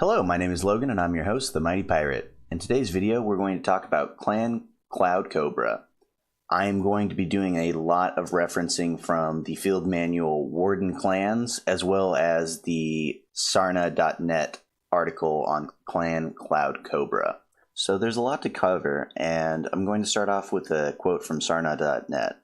Hello, my name is Logan and I'm your host, the Mighty Pirate. In today's video, we're going to talk about Clan Cloud Cobra. I am going to be doing a lot of referencing from the field manual Warden Clans, as well as the Sarna.net article on Clan Cloud Cobra. So there's a lot to cover, and I'm going to start off with a quote from Sarna.net.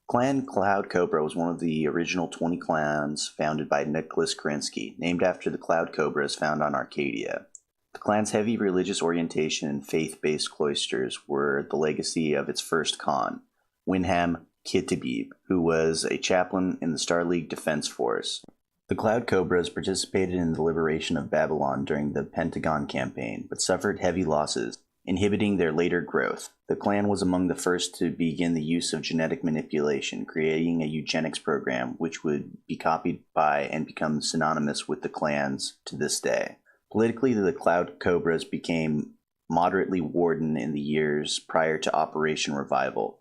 Clan Cloud Cobra was one of the original 20 clans founded by Nicholas Krinsky, named after the Cloud Cobras found on Arcadia. The clan's heavy religious orientation and faith-based cloisters were the legacy of its first Khan, Winham Kitibib, who was a chaplain in the Star League Defense Force. The Cloud Cobras participated in the liberation of Babylon during the Pentagon Campaign, but suffered heavy losses, inhibiting their later growth. The clan was among the first to begin the use of genetic manipulation, creating a eugenics program which would be copied by and become synonymous with the clans to this day. Politically, the Cloud Cobras became moderately warden in the years prior to Operation Revival,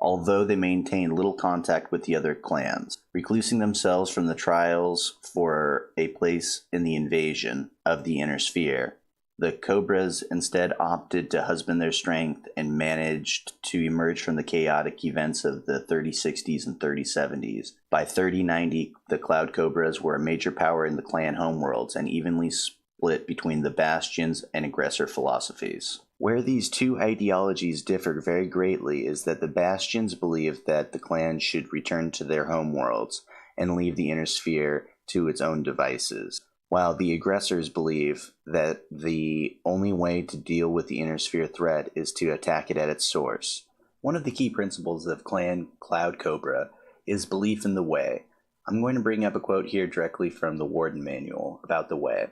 although they maintained little contact with the other clans, reclusing themselves from the trials for a place in the invasion of the Inner Sphere. The Cobras instead opted to husband their strength and managed to emerge from the chaotic events of the 3060s and 3070s. By 3090, the Cloud Cobras were a major power in the clan homeworlds and evenly split between the Bastions and aggressor philosophies. Where these two ideologies differ very greatly is that the Bastions believed that the clan should return to their homeworlds and leave the Inner Sphere to its own devices, while the aggressors believe that the only way to deal with the Inner Sphere threat is to attack it at its source. One of the key principles of Clan Cloud Cobra is belief in the Way. I'm going to bring up a quote here directly from the Warden Manual about the Way.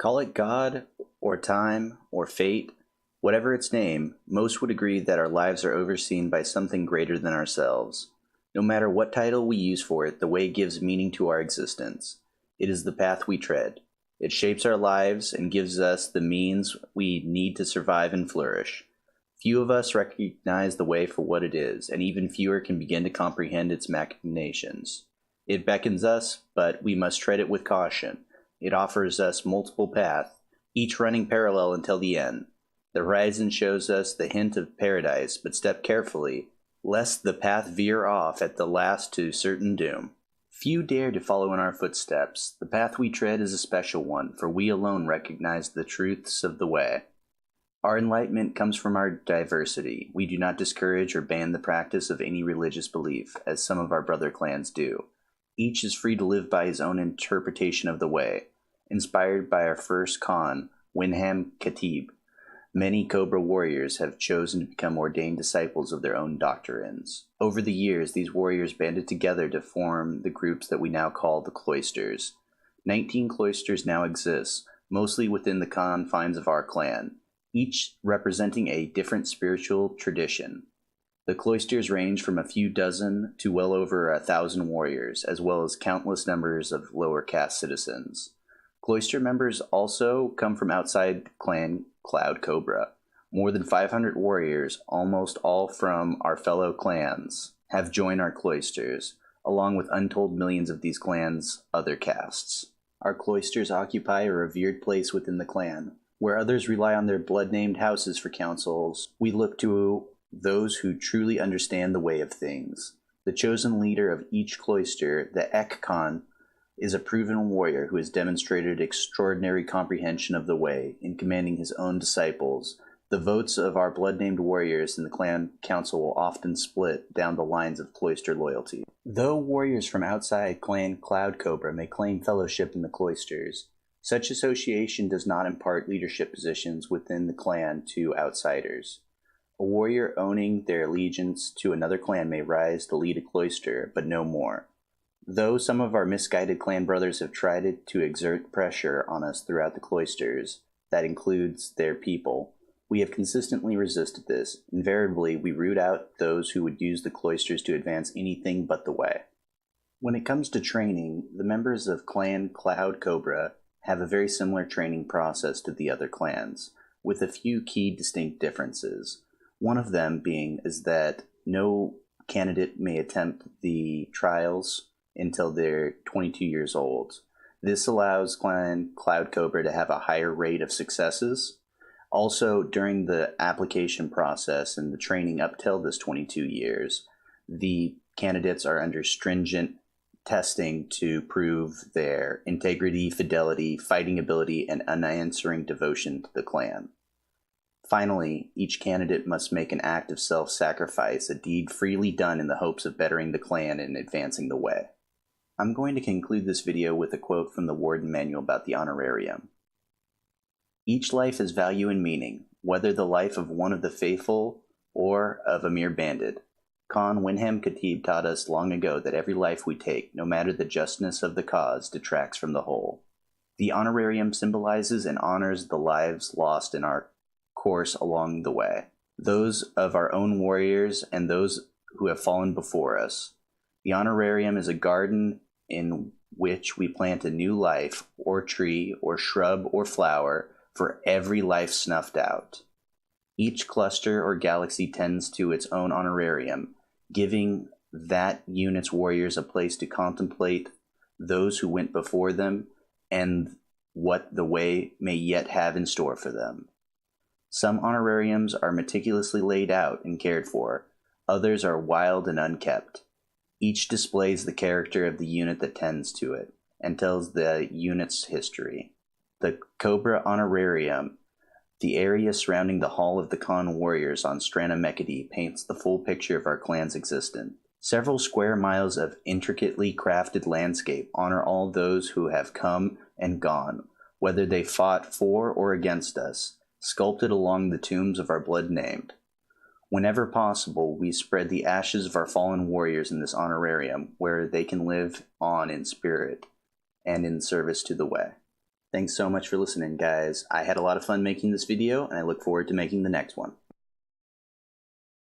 Call it God, or time, or fate, whatever its name, most would agree that our lives are overseen by something greater than ourselves. No matter what title we use for it, the Way gives meaning to our existence. It is the path we tread. It shapes our lives and gives us the means we need to survive and flourish. Few of us recognize the Way for what it is, and even fewer can begin to comprehend its machinations. It beckons us, but we must tread it with caution. It offers us multiple paths, each running parallel until the end. The horizon shows us the hint of paradise, but step carefully, lest the path veer off at the last to certain doom. Few dare to follow in our footsteps. The path we tread is a special one, for we alone recognize the truths of the Way. Our enlightenment comes from our diversity. We do not discourage or ban the practice of any religious belief, as some of our brother clans do. Each is free to live by his own interpretation of the Way. Inspired by our first Khan, Winham Khatib, many Cobra warriors have chosen to become ordained disciples of their own doctrines. Over the years, these warriors banded together to form the groups that we now call the Cloisters. 19 Cloisters now exist, mostly within the confines of our clan, each representing a different spiritual tradition. The Cloisters range from a few dozen to well over 1,000 warriors, as well as countless numbers of lower caste citizens. Cloister members also come from outside Clan Cloud Cobra. More than 500 warriors, almost all from our fellow clans, have joined our Cloisters, along with untold millions of these clans' other castes. Our Cloisters occupy a revered place within the clan. Where others rely on their blood-named houses for counsels, we look to those who truly understand the way of things. The chosen leader of each Cloister, the Ek-Khan, is a proven warrior who has demonstrated extraordinary comprehension of the Way in commanding his own disciples. The votes of our blood-named warriors in the clan council will often split down the lines of Cloister loyalty. Though warriors from outside Clan Cloud Cobra may claim fellowship in the Cloisters, such association does not impart leadership positions within the clan to outsiders. A warrior owning their allegiance to another clan may rise to lead a Cloister, but no more. Though some of our misguided clan brothers have tried to exert pressure on us throughout the Cloisters, that includes their people, we have consistently resisted this. Invariably, we root out those who would use the Cloisters to advance anything but the Way. When it comes to training, the members of Clan Cloud Cobra have a very similar training process to the other clans, with a few key distinct differences. One of them being is that no candidate may attempt the trials until they're 22 years old. This allows Clan Cloud Cobra to have a higher rate of successes. Also, during the application process and the training up till this 22 years, the candidates are under stringent testing to prove their integrity, fidelity, fighting ability, and unanswering devotion to the clan. Finally, each candidate must make an act of self-sacrifice, a deed freely done in the hopes of bettering the clan and advancing the way. I'm going to conclude this video with a quote from the Warden Manual about the Honorarium. Each life has value and meaning, whether the life of one of the faithful or of a mere bandit. Khan Winham Khatib taught us long ago that every life we take, no matter the justness of the cause, detracts from the whole. The Honorarium symbolizes and honors the lives lost in our course along the way, those of our own warriors and those who have fallen before us. The Honorarium is a garden in which we plant a new life, or tree, or shrub, or flower, for every life snuffed out. Each cluster or galaxy tends to its own honorarium, giving that unit's warriors a place to contemplate those who went before them and what the way may yet have in store for them. Some honorariums are meticulously laid out and cared for, others are wild and unkept. Each displays the character of the unit that tends to it, and tells the unit's history. The Cobra Honorarium, the area surrounding the Hall of the Khan Warriors on Strana Mekadi, paints the full picture of our clan's existence. Several square miles of intricately crafted landscape honor all those who have come and gone, whether they fought for or against us, sculpted along the tombs of our blood named. Whenever possible, we spread the ashes of our fallen warriors in this honorarium, where they can live on in spirit and in service to the way. Thanks so much for listening, guys. I had a lot of fun making this video, and I look forward to making the next one.